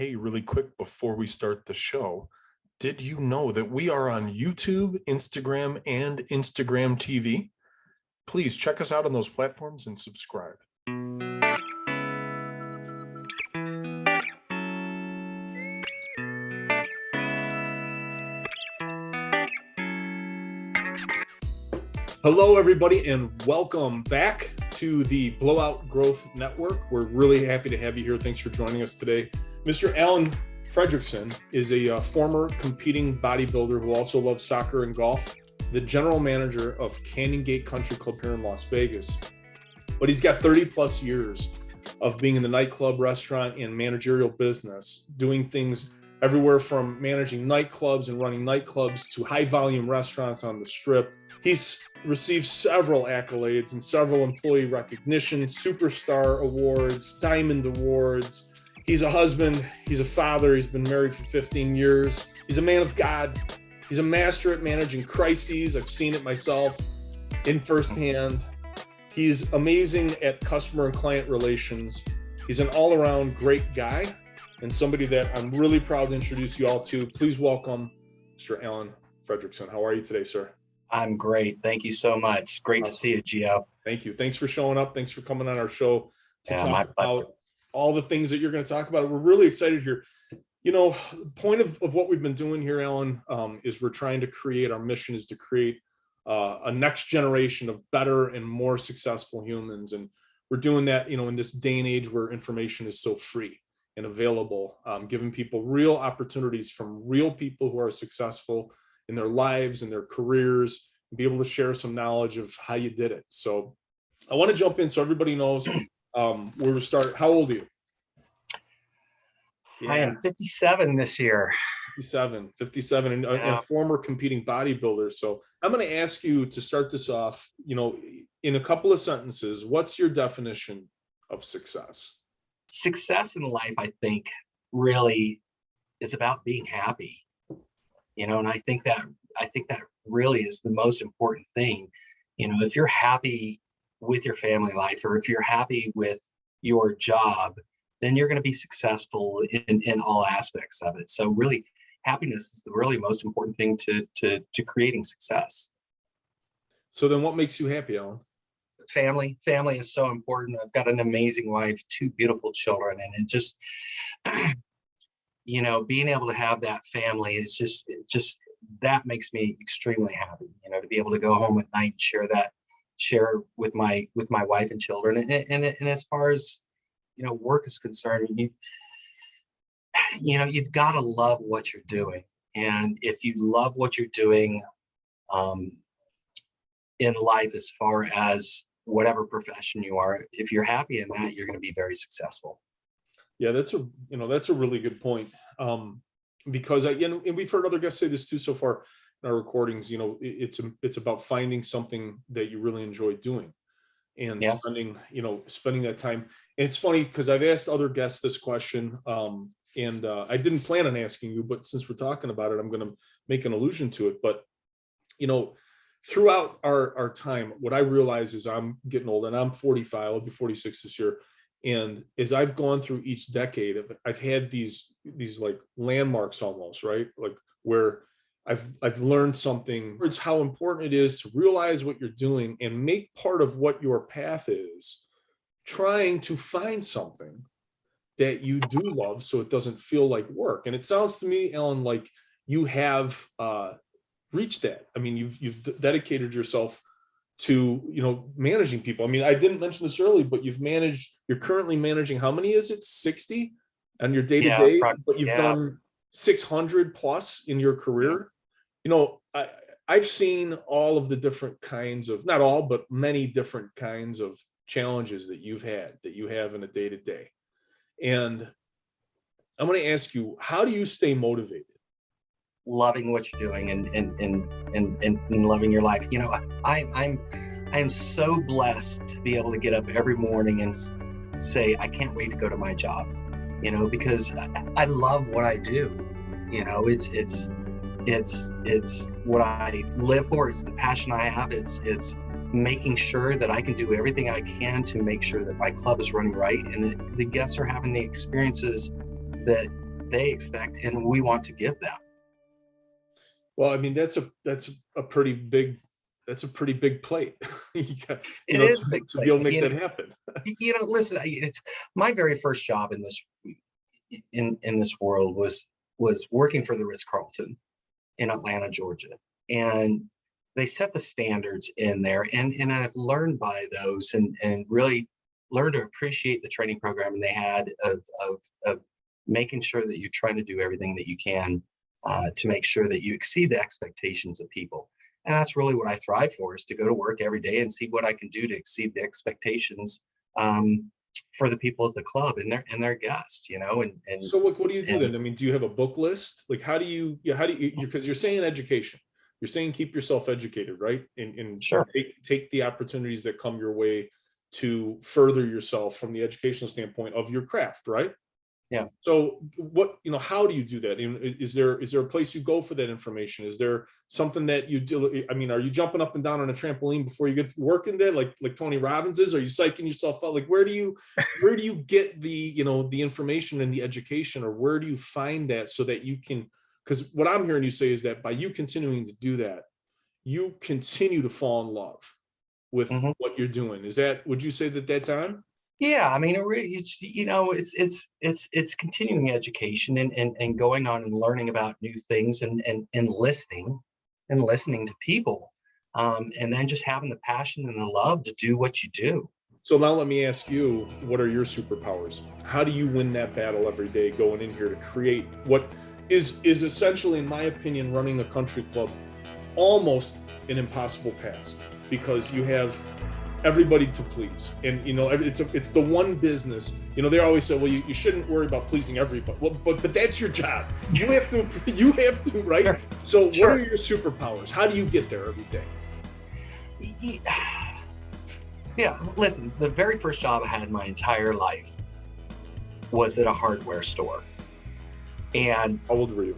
Hey, really quick before we start the show, did you know that we are on YouTube, Instagram, and Instagram TV? Please check us out on those platforms and subscribe. Hello, everybody, and welcome back to the Blowout Growth Network. We're really happy to have you here. Thanks for joining us today. Mr. Alan Fredrickson is a former competing bodybuilder who also loves soccer and golf, the general manager of Canyon Gate Country Club here in Las Vegas. But he's got 30 plus years of being in the nightclub, restaurant, and managerial business, doing things everywhere from managing nightclubs and running nightclubs to high volume restaurants on the Strip. He's received several accolades and several employee recognition, superstar awards, diamond awards. He's a husband, he's a father, he's been married for 15 years. He's a man of God. He's a master at managing crises. I've seen it myself in firsthand. He's amazing at customer and client relations. He's an all-around great guy and somebody that I'm really proud to introduce you all to. Please welcome Mr. Alan Fredrickson. How are you today, sir? I'm great. Thank you so much. Great to see you, Gio. Thank you. Thanks for showing up. Thanks for coming on our show to talk about all the things that you're going to talk about. We're really excited here. You know, the point of what we've been doing here, Alan, is we're trying to create, our mission is to create a next generation of better and more successful humans. And we're doing that, you know, in this day and age where information is so free and available, giving people real opportunities from real people who are successful in their lives and their careers, and be able to share some knowledge of how you did it. So I want to jump in so everybody knows where to start. How old are you? I am 57 this year. 57 and a former competing bodybuilder. So I'm going to ask you to start this off, you know, in a couple of sentences, what's your definition of success? Success in life, I think, really is about being happy. You know, and I think that really is the most important thing. You know, if you're happy with your family life, or if you're happy with your job, then you're going to be successful in all aspects of it. So really, happiness is the really most important thing to creating success. So then what makes you happy, Alan? Family is so important. I've got an amazing wife, 2 beautiful children, and it just you know, being able to have that family is just that makes me extremely happy, you know, to be able to go home at night and share with my wife and children. And as far as, you know, work is concerned, you know, you've got to love what you're doing. And if you love what you're doing in life, as far as whatever profession you are, if you're happy in that, you're going to be very successful. Yeah, that's a really good point. Because and we've heard other guests say this too so far in our recordings, you know, it's about finding something that you really enjoy doing and spending that time. And it's funny because I've asked other guests this question, and I didn't plan on asking you, but since we're talking about it, I'm going to make an allusion to it. But, you know, throughout our time, what I realize is I'm getting old, and I'm 45, I'll be 46 this year. And as I've gone through each decade, I've had these like landmarks almost, right? Like where I've learned something. It's how important it is to realize what you're doing and make part of what your path is trying to find something that you do love so it doesn't feel like work. And it sounds to me, Alan, like you have reached that. I mean, you've dedicated yourself to, you know, managing people. I mean, I didn't mention this earlier, but you're currently managing, how many is it? 60 on your day-to-day, but you've done 600 plus in your career. You know, I've seen all of the different kinds of, not all, but many different kinds of challenges that you have in a day-to-day. And I'm going to ask you, how do you stay motivated? Loving what you're doing and loving your life. You know, I'm so blessed to be able to get up every morning and say, I can't wait to go to my job, you know, because I love what I do. You know, it's what I live for. It's the passion I have. It's making sure that I can do everything I can to make sure that my club is running right and the guests are having the experiences that they expect and we want to give them. Well, I mean, a pretty big, that's a pretty big plate. You got, It is a big to be plate. able to make that happen. Listen, it's my very first job in this world was working for the Ritz-Carlton in Atlanta, Georgia. And they set the standards in there, and I've learned by those, and really learned to appreciate the training program they had of making sure that you're trying to do everything that you can to make sure that you exceed the expectations of people. And that's really what I thrive for, is to go to work every day and see what I can do to exceed the expectations for the people at the club and their guests, and So what do you do and then? I mean, do you have a book list? Like, how do you, because you're saying education, you're saying keep yourself educated, right? And sure. take the opportunities that come your way to further yourself from the educational standpoint of your craft, right? Yeah. So how do you do that? Is there a place you go for that information? Is there something that you do? I mean, are you jumping up and down on a trampoline before you get to work in there, like Tony Robbins is? Are you psyching yourself out? Like, where do you get the information and the education, or where do you find that so that you can, because what I'm hearing you say is that by you continuing to do that, you continue to fall in love with Mhm. what you're doing. Would you say that that's on? Yeah, I mean, it's continuing education and going on and learning about new things and listening to people, and then just having the passion and the love to do what you do. So now let me ask you, what are your superpowers? How do you win that battle every day going in here to create what is essentially, in my opinion, running a country club almost an impossible task, because you have everybody to please, and it's the one business. They always say, well, you shouldn't worry about pleasing everybody. Well, but that's your job. You have to, right? Sure. So Sure. what are your superpowers? How do you get there every day? Yeah, listen, the very first job I had in my entire life was at a hardware store. And How old were you?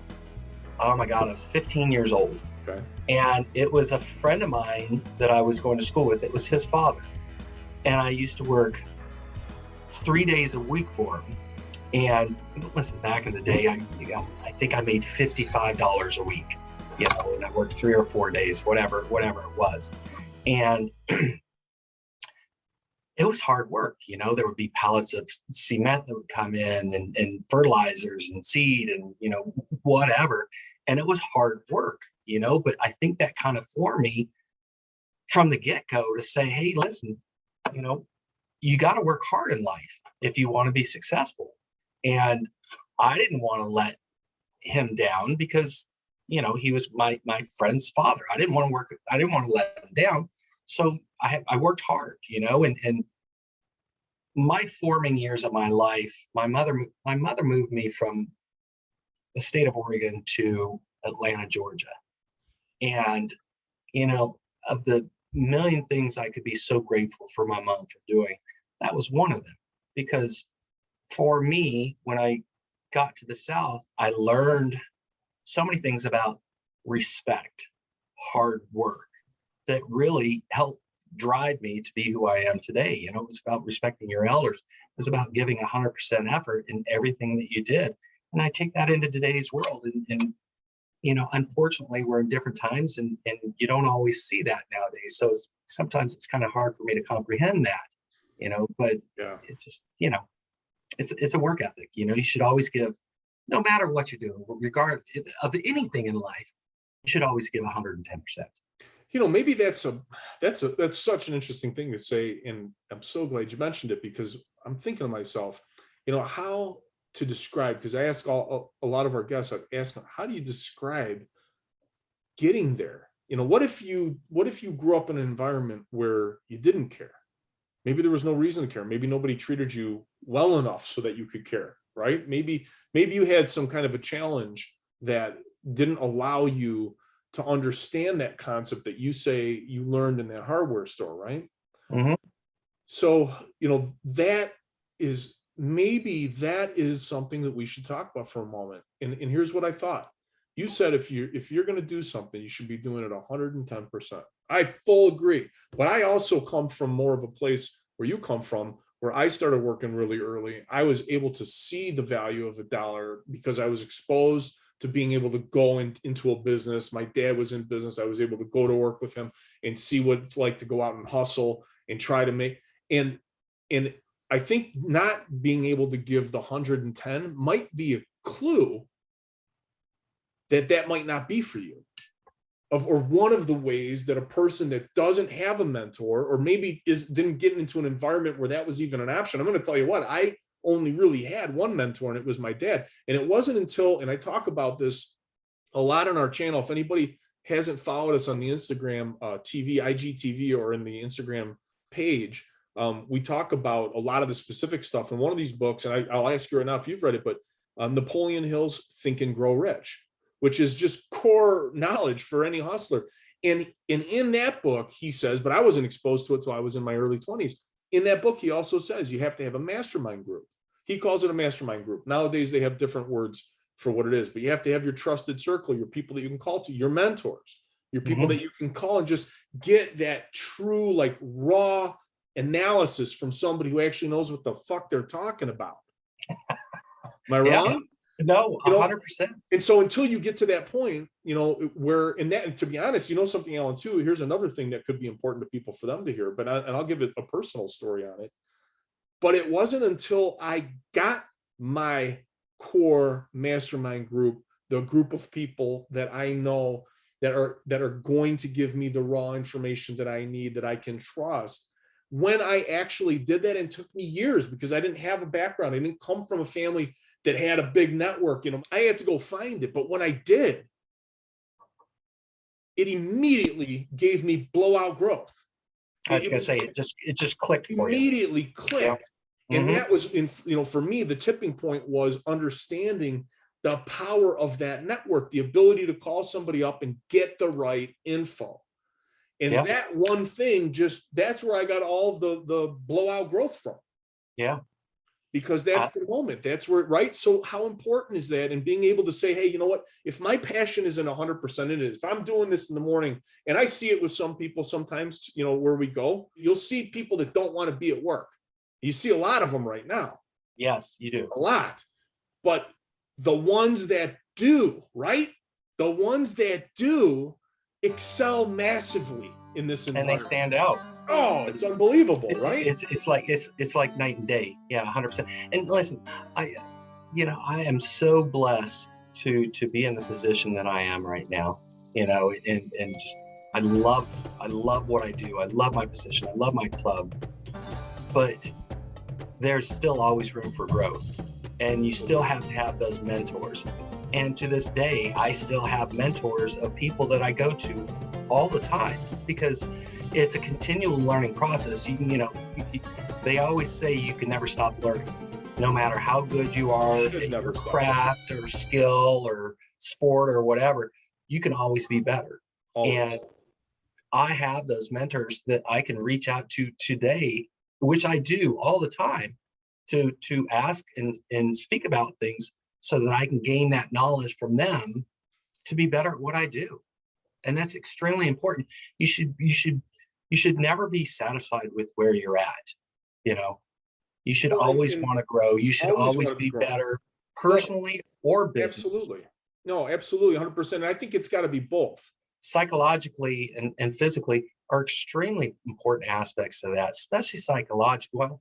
oh my God, I was 15 years old. Okay. And it was a friend of mine that I was going to school with. It was his father. And I used to work 3 days a week for him. And listen, back in the day, I think I made $55 a week, and I worked 3 or 4 days, whatever it was. And it was hard work. There would be pallets of cement that would come in, and fertilizers and seed and, whatever. And it was hard work, but I think that kind of formed me from the get-go to say, hey, listen, you got to work hard in life if you want to be successful. And I didn't want to let him down because, he was my friend's father. I didn't want to let him down. So I worked hard, and my forming years of my life, my mother moved me from the state of Oregon to Atlanta, Georgia. And, of the million things I could be so grateful for my mom for doing, that was one of them. Because for me, when I got to the South, I learned so many things about respect, hard work, that really helped drive me to be who I am today. It was about respecting your elders. It was about giving 100% effort in everything that you did. And I take that into today's world. And unfortunately, we're in different times, and you don't always see that nowadays. So sometimes it's kind of hard for me to comprehend that, but Yeah. it's just, it's a work ethic. You should always give, no matter what you do, regardless of anything in life, you should always give 110%. Maybe that's such an interesting thing to say. And I'm so glad you mentioned it, because I'm thinking to myself, how to describe, because I ask a lot of our guests, I ask them, how do you describe getting there? What if you grew up in an environment where you didn't care? Maybe there was no reason to care. Maybe nobody treated you well enough so that you could care, right? Maybe you had some kind of a challenge that didn't allow you to understand that concept that you say you learned in that hardware store, right? Mm-hmm. So, that is something that we should talk about for a moment. And here's what I thought. You said if you're going to do something, you should be doing it 110%. I full agree. But I also come from more of a place where you come from, where I started working really early, I was able to see the value of a dollar because I was exposed to being able to go into a business. My dad was in business. I was able to go to work with him and see what it's like to go out and hustle and try to make, and I think not being able to give the 110 might be a clue that that might not be for you. Or one of the ways that a person that doesn't have a mentor, or maybe didn't get into an environment where that was even an option. I'm going to tell you what, I only really had one mentor, and it was my dad. And it wasn't until, and I talk about this a lot on our channel, if anybody hasn't followed us on the Instagram TV, IGTV, or in the Instagram page, we talk about a lot of the specific stuff in one of these books. And I'll ask you right now if you've read it, but Napoleon Hill's Think and Grow Rich, which is just core knowledge for any hustler. And in that book, he says, but I wasn't exposed to it till I was in my early 20s. In that book, he also says you have to have a mastermind group. He calls it a mastermind group. Nowadays, they have different words for what it is, but you have to have your trusted circle, your people that you can call to, your mentors, your people that you can call and just get that true, like raw analysis from somebody who actually knows what the fuck they're talking about. Am I wrong? No, 100%. And so until you get to that point, where in that, and to be honest, something, Alan, too, here's another thing that could be important to people for them to hear, but I'll give it a personal story on it. But it wasn't until I got my core mastermind group, the group of people that I know that are going to give me the raw information that I need, that I can trust. When I actually did that, and it took me years because I didn't have a background. I didn't come from a family that had a big network. I had to go find it. But when I did, it immediately gave me blowout growth. I was going to say, it just clicked for you. Immediately clicked. Yeah. And that was, for me, the tipping point was understanding the power of that network, the ability to call somebody up and get the right info. And that one thing, that's where I got all of the blowout growth from. Yeah. Because that's the moment. That's where, right? So how important is that? And being able to say, hey, you know what? If my passion isn't 100% in it, if I'm doing this in the morning, and I see it with some people sometimes, where we go, you'll see people that don't want to be at work. You see a lot of them right now. Yes, you do. A lot. But the ones that do, right? The ones that do excel massively in this environment. And they stand out. Oh, it's unbelievable, right? It's like night and day. Yeah, 100%. And listen, I am so blessed to be in the position that I am right now. And just I love what I do. I love my position. I love my club. But there's still always room for growth, and you still have to have those mentors. And to this day, I still have mentors of people that I go to all the time, because it's a continual learning process. They always say you can never stop learning, no matter how good you are at your craft or skill or sport or whatever. You can always be better. Always. And I have those mentors that I can reach out to today, which I do all the time, to ask and speak about things so that I can gain that knowledge from them to be better at what I do. And that's extremely important. You should never be satisfied with where you're at. You should always want to grow. You should always be better personally or business. Absolutely. No, absolutely. 100%. And I think it's got to be both. Psychologically and physically are extremely important aspects of that, especially psychologically. Well,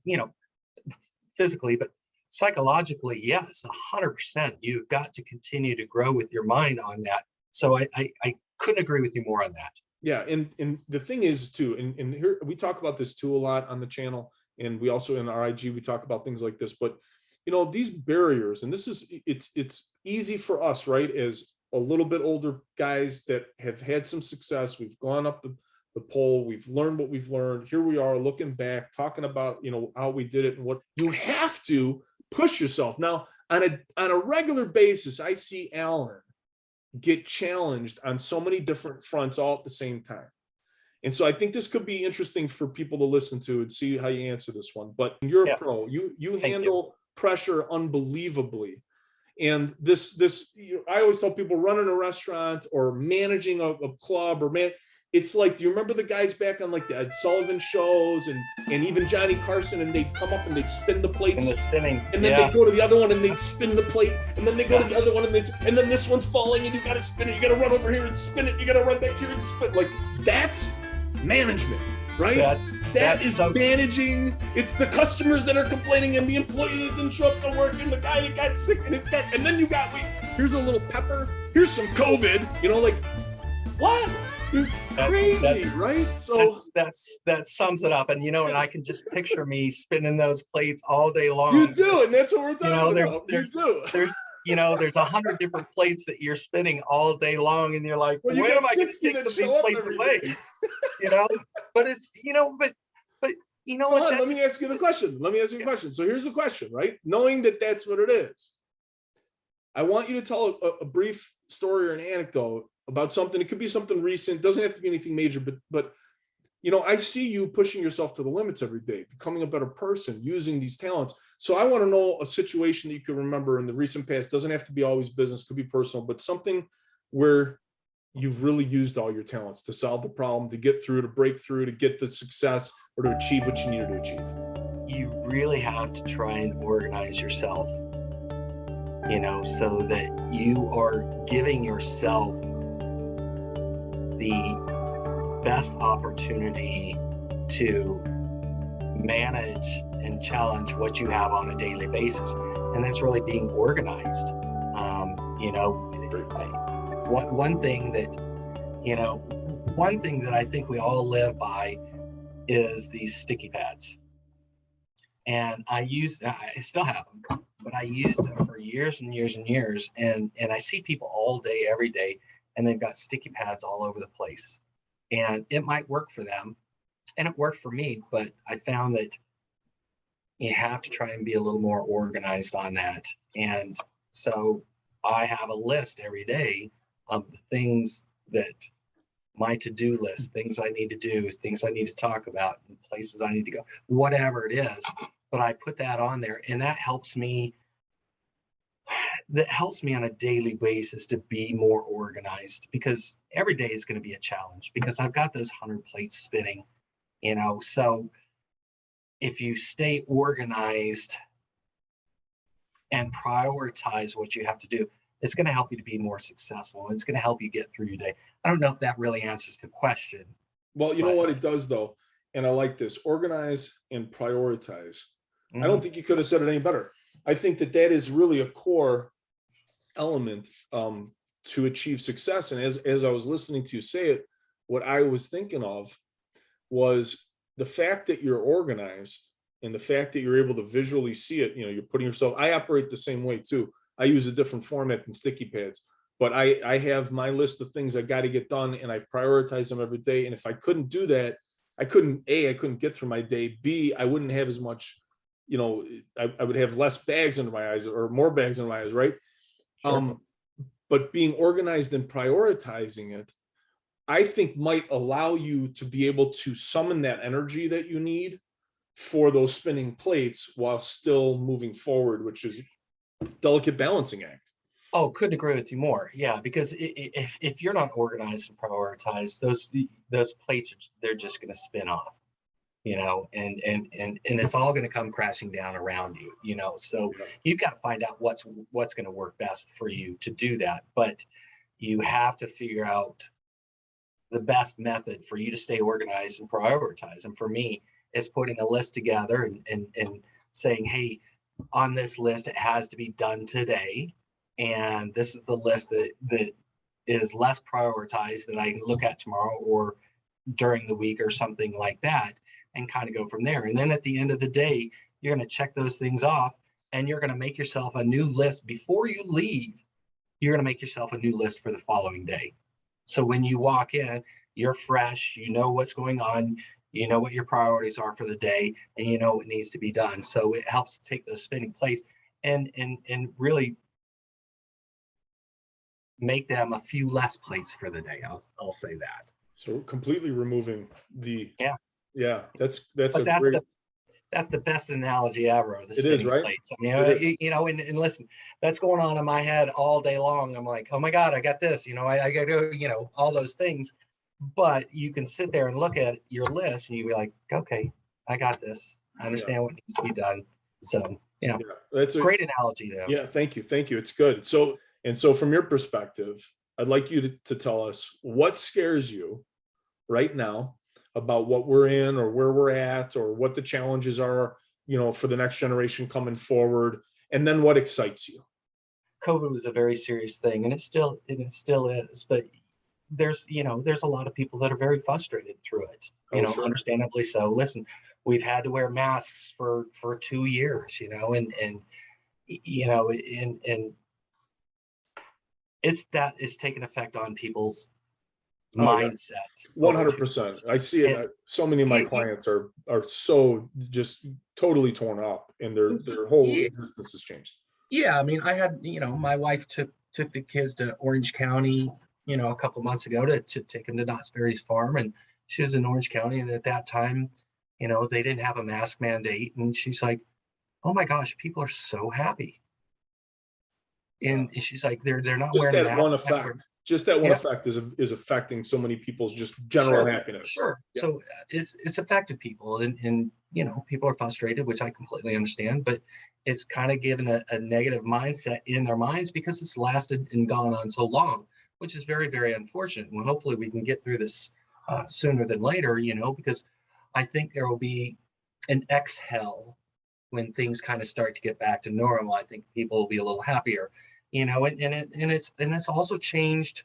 physically, but psychologically, yes, 100%. You've got to continue to grow with your mind on that. So I couldn't agree with you more on that. Yeah, and the thing is too, and here we talk about this too a lot on the channel, and we also in our IG we talk about things like this. But these barriers, and it's easy for us, right, as a little bit older guys that have had some success. We've gone up the pole. We've learned what we've learned. Here we are looking back, talking about how we did it and what you have to push yourself. Now on a regular basis, I see Alan get challenged on so many different fronts all at the same time. And so I think this could be interesting for people to listen to and see how you answer this one. But you're a pro. You handle pressure unbelievably. And this I always tell people running a restaurant or managing a club it's like, do you remember the guys back on like the Ed Sullivan shows and even Johnny Carson, and they'd come up and they'd spin the plates, And the spinning. and then they'd go to the other one and they'd spin the plate, and then they go to the other one and and then this one's falling and you got to spin it, you got to run over here and spin it, you got to run back here and spin. Like, that's management, right? That is so managing. It's the customers that are complaining and the employee that didn't show up to work and the guy that got sick, and then you got, wait, here's a little pepper, here's some COVID, you know, like, what? You're crazy, right? So that sums it up. And, you know, and I can just picture me spinning those plates all day long. You do, and that's what we're talking about. There's you know, there's 100 different plates that you're spinning all day long, and you're like, well, when am I going to take some of these plates away? You know, but it's, you know, but you know what? Let me ask you the question. So here's the question, right? Knowing that that's what it is, I want you to tell a brief story or an anecdote about something. It could be something recent, doesn't have to be anything major, but you know, I see you pushing yourself to the limits every day, becoming a better person, using these talents. So I want to know a situation that you can remember in the recent past. Doesn't have to be always business, could be personal, but something where you've really used all your talents to solve the problem, to get through, to break through, to get the success, or to achieve what you needed to achieve. You really have to try and organize yourself, you know, so that you are giving yourself the best opportunity to manage and challenge what you have on a daily basis. And that's really being organized. You know, one thing that I think we all live by is these sticky pads. And I still have them, but I used them for years and years and years. And I see people all day, every day, and they've got sticky pads all over the place. And it might work for them, and it worked for me, but I found that you have to try and be a little more organized on that. And so I have a list every day of the things that my to-do list, things I need to do, things I need to talk about, places I need to go, whatever it is. But I put that on there, and that helps me on a daily basis to be more organized, because every day is going to be a challenge, because I've got those 100 plates spinning, you know. So if you stay organized and prioritize what you have to do, it's going to help you to be more successful. It's going to help you get through your day. I don't know if that really answers the question. Well, you know what it does though, and I like this: organize and prioritize. I don't think you could have said it any better. I think that is really a core element to achieve success. And as I was listening to you say it, what I was thinking of was the fact that you're organized and the fact that you're able to visually see it. You know, you're putting yourself, I operate the same way too. I use a different format than sticky pads, but I have my list of things I got to get done, and I prioritize them every day. And if I couldn't do that, I couldn't get through my day. B, I wouldn't have as much, you know, I would have less bags under my eyes, or more bags under my eyes, right? Sure. But being organized and prioritizing it, I think might allow you to be able to summon that energy that you need for those spinning plates while still moving forward, which is a delicate balancing act. Oh, couldn't agree with you more. Yeah, because if you're not organized and prioritized, those plates, they're just going to spin off, you know, and it's all going to come crashing down around you, you know. So you've got to find out what's going to work best for you to do that. But you have to figure out the best method for you to stay organized and prioritize. And for me, it's putting a list together and saying, hey, on this list, it has to be done today. And this is the list that is less prioritized that I can look at tomorrow or during the week or something like that, and kind of go from there. And then at the end of the day, you're going to check those things off, and you're going to make yourself a new list before you leave. You're going to make yourself a new list for the following day. So when you walk in, you're fresh, you know what's going on, you know what your priorities are for the day, and you know what needs to be done. So it helps to take those spinning plates and really make them a few less plates for the day. I'll say that. So completely removing the that's the best analogy ever. The spinning is, right? Plates. I mean, you know, and listen, that's going on in my head all day long. I'm like, oh my God, I got this. You know, I got to, you know, all those things. but you can sit there and look at your list and you be like, okay, I got this. I understand what needs to be done. So, Yeah, that's a great analogy though. yeah. Thank you. Thank you. It's good. So from your perspective, I'd like you to tell us what scares you right now about what we're in or where we're at or what the challenges are, for the next generation coming forward. And then what excites you? COVID was a very serious thing, and it still is. But there's a lot of people that are very frustrated through it. Oh, sure. Understandably so. Listen, we've had to wear masks for 2 years, and it's taken effect on people's mindset. 100%. I see it. And So many of my clients are so just totally torn up, and their whole existence has changed. Yeah, I mean, I had, my wife took the kids to Orange County, a couple months ago to take them to Knott's Berry's farm, and she was in Orange County, and at that time, they didn't have a mask mandate, and she's like, "Oh my gosh, people are so happy," and she's like, "They're not Just wearing that masks." one effect. Just that one effect is affecting so many people's just general happiness. Sure. Yeah. So it's affected people, and people are frustrated, which I completely understand, but it's kind of given a negative mindset in their minds because it's lasted and gone on so long, which is very, very unfortunate. Well, hopefully we can get through this sooner than later, because I think there will be an exhale when things kind of start to get back to normal. I think people will be a little happier, and it's also changed.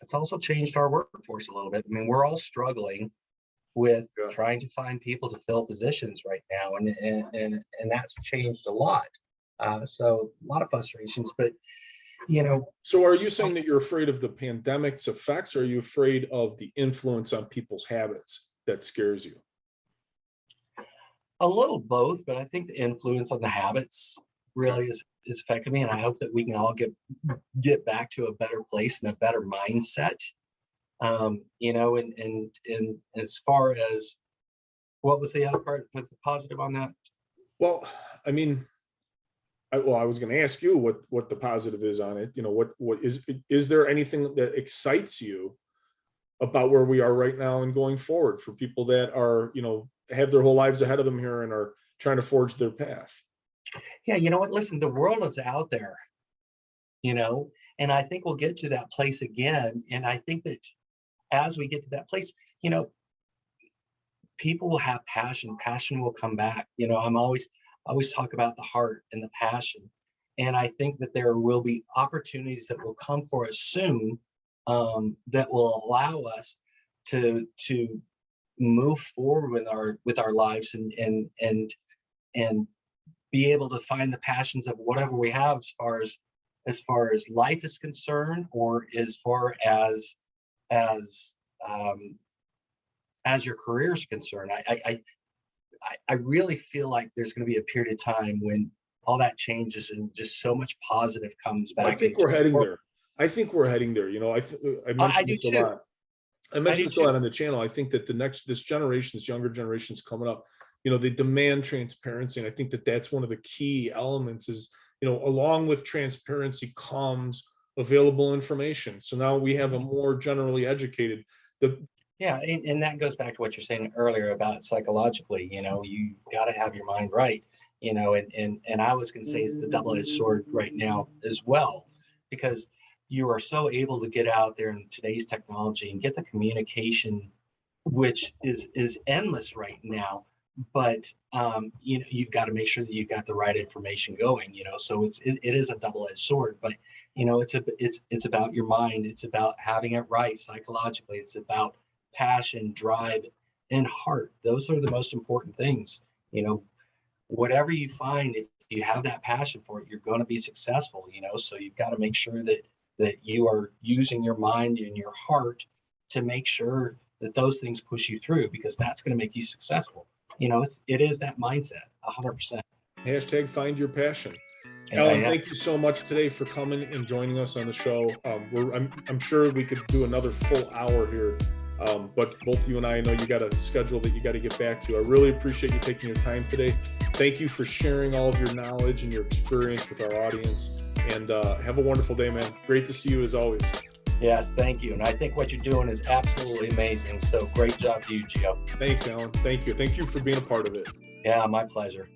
It's also changed our workforce a little bit. I mean, we're all struggling with trying to find people to fill positions right now, and that's changed a lot. So a lot of frustrations, but So are you saying that you're afraid of the pandemic's effects, or are you afraid of the influence on people's habits that scares you? a little both, but I think the influence on the habits really is affecting me, and I hope that we can all get back to a better place and a better mindset. And as far as what was the other part with the positive on that? Well, I mean, I was going to ask you what the positive is on it. What is there anything that excites you about where we are right now and going forward for people that are, have their whole lives ahead of them here and are trying to forge their path? Yeah, you know what? Listen, the world is out there, and I think we'll get to that place again. And I think that as we get to that place, people will have passion. Passion will come back. I'm always talk about the heart and the passion. And I think that there will be opportunities that will come for us soon, that will allow us to move forward with our lives and be able to find the passions of whatever we have as far as life is concerned, or as far as your career is concerned. I really feel like there's going to be a period of time when all that changes and just so much positive comes back. I think we're heading there. I mentioned this a lot. I mentioned this a lot on the channel. I think that this younger generation's coming up, they demand transparency. And I think that that's one of the key elements is, along with transparency comes available information. So now we have a more generally educated. Yeah, and that goes back to what you're saying earlier about psychologically, you've got to have your mind right, and I was going to say it's the double-edged sword right now as well, because you are so able to get out there in today's technology and get the communication, which is endless right now. But you've got to make sure that you've got the right information going. So it is a double-edged sword. But it's about your mind. It's about having it right psychologically. It's about passion, drive, and heart. Those are the most important things. Whatever you find, if you have that passion for it, you're going to be successful. So you've got to make sure that you are using your mind and your heart to make sure that those things push you through, because that's going to make you successful. It is that mindset, 100%. Hashtag find your passion. Alan, thank you so much today for coming and joining us on the show. I'm sure we could do another full hour here, but both you and I know you got a schedule that you got to get back to. I really appreciate you taking your time today. Thank you for sharing all of your knowledge and your experience with our audience, and have a wonderful day, man. Great to see you as always. Yes, thank you. And I think what you're doing is absolutely amazing. So great job to you, Gio. Thanks, Alan. Thank you. Thank you for being a part of it. Yeah, my pleasure.